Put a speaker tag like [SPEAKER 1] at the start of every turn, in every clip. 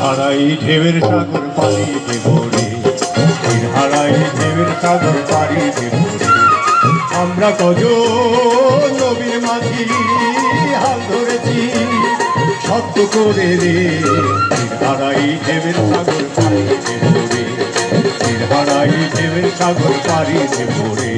[SPEAKER 1] হারাই ঢেউয়ের সাগর পাড়ি দেব রে, তীর হারাই ঢেউয়ের সাগর পাড়ি দেব রে। আমরা কজন নবীর মাঝি হাল ধরেছি শক্ত করে রে, তীর হারাই ঢেউয়ের সাগর পাড়ি দেব রে, তীর হারাই ঢেউয়ের সাগর পাড়ি দেব রে।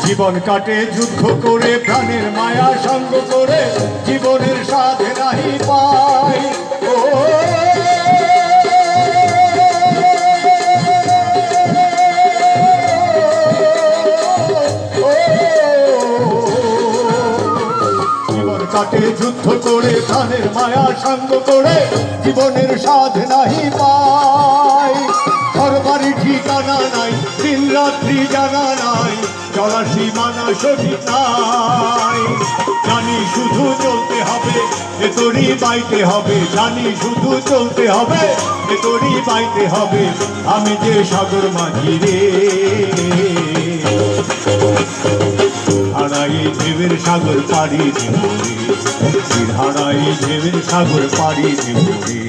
[SPEAKER 1] জীবন কাটে যুদ্ধ করে, প্রাণের মায়া সঙ্গ করে, জীবনের সাথে নাহি পাই। ও জীবন কাটে যুদ্ধ করে, প্রাণের মায়া সঙ্গ করে, জীবনের সাথ নাহি পাই। ঘর বাড়ি ঠিকানা নাই, দিন রাত্রি জানা নাই, চলার সীমানা সঠিক নাই। জানি শুধু চলতে হবে, ভেতরই বাইতে হবে, জানি শুধু চলতে হবে, ভেতরই বাইতে হবে। আমি যে সাগর মাঝি রে, হারাই ঢেউয়ের সাগর পাড়ি দেব রে, তীর হারাই ঢেউয়ের সাগর পাড়ি দেব রে।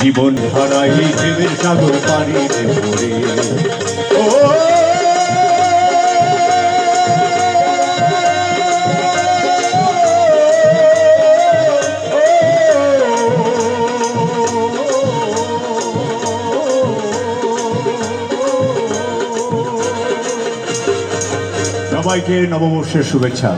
[SPEAKER 1] জীবন হারাই ঢেউয়ের সাগর পাড়ি দেব রে। ও সবাইকে নববর্ষের শুভেচ্ছা।